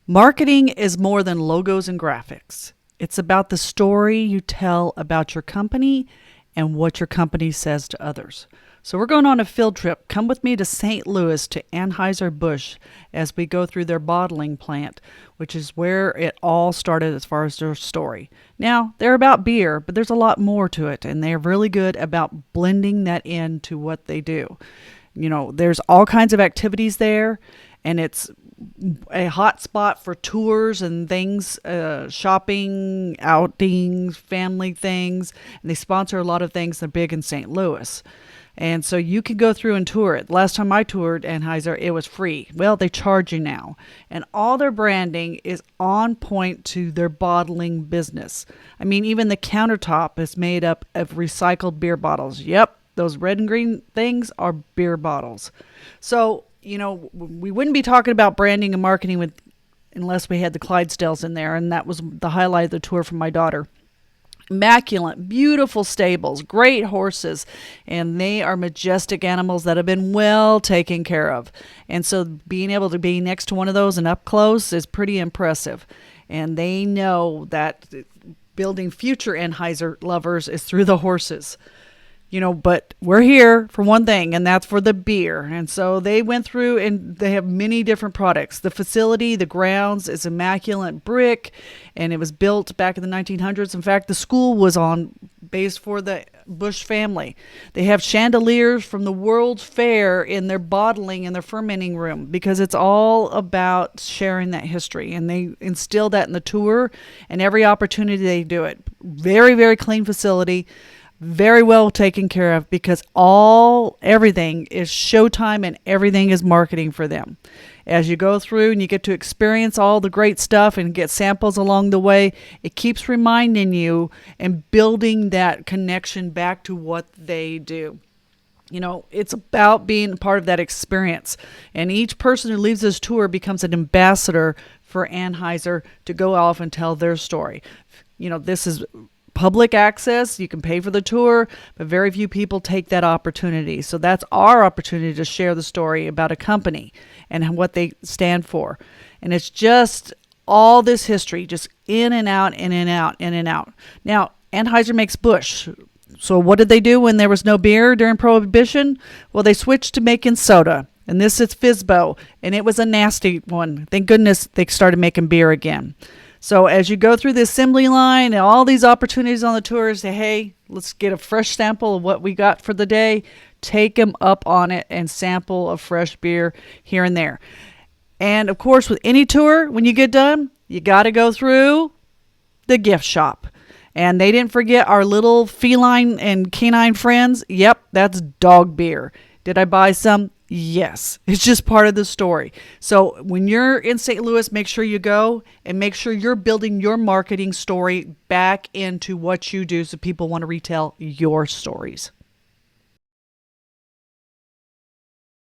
Marketing is more than logos and graphics. It's about the story you tell about your company and what your company says to others. So we're going on a field trip. Come with me to St. Louis to Anheuser-Busch as we go through their bottling plant, which is where it all started as far as their story. Now, they're about beer, but there's a lot more to it, and they're really good about blending that into what they do. There's all kinds of activities there, and it's a hot spot for tours and things, shopping, outings, family things, and they sponsor a lot of things that are big in St. Louis. And so you can go through and tour it. Last time I toured Anheuser, it was free. Well, they charge you now. And all their branding is on point to their bottling business. I mean, even the countertop is made up of recycled beer bottles. Yep, those red and green things are beer bottles. So, we wouldn't be talking about branding and marketing unless we had the Clydesdales in there. And that was the highlight of the tour for my daughter. Immaculate, beautiful stables, great horses, and they are majestic animals that have been well taken care of. And so being able to be next to one of those and up close is pretty impressive. And they know that building future Anheuser lovers is through the horses. But we're here for one thing, and that's for the beer. And so they went through, and they have many different products. The facility, the grounds, is immaculate brick, and it was built back in the 1900s. In fact, the school was based for the Bush family. They have chandeliers from the World's Fair in their bottling and their fermenting room, because it's all about sharing that history. And they instill that in the tour, and every opportunity they do it. Very, very clean facility. Very well taken care of, because everything is showtime and everything is marketing for them. As you go through and you get to experience all the great stuff and get samples along the way, it keeps reminding you and building that connection back to what they do. It's about being part of that experience. And each person who leaves this tour becomes an ambassador for Anheuser to go off and tell their story. This is public access. You can pay for the tour, but very few people take that opportunity. So that's our opportunity to share the story about a company and what they stand for. And it's just all this history, just in and out, in and out, in and out. Now, Anheuser makes Busch. So what did they do when there was no beer during Prohibition? Well, they switched to making soda. And this is Fizbo, and it was a nasty one. Thank goodness they started making beer again. So as you go through the assembly line and all these opportunities on the tour, say, hey, let's get a fresh sample of what we got for the day. Take them up on it and sample a fresh beer here and there. And, of course, with any tour, when you get done, you got to go through the gift shop. And they didn't forget our little feline and canine friends. Yep, that's dog beer. Did I buy some? Yes, it's just part of the story. So when you're in St. Louis, make sure you go and make sure you're building your marketing story back into what you do so people want to retell your stories.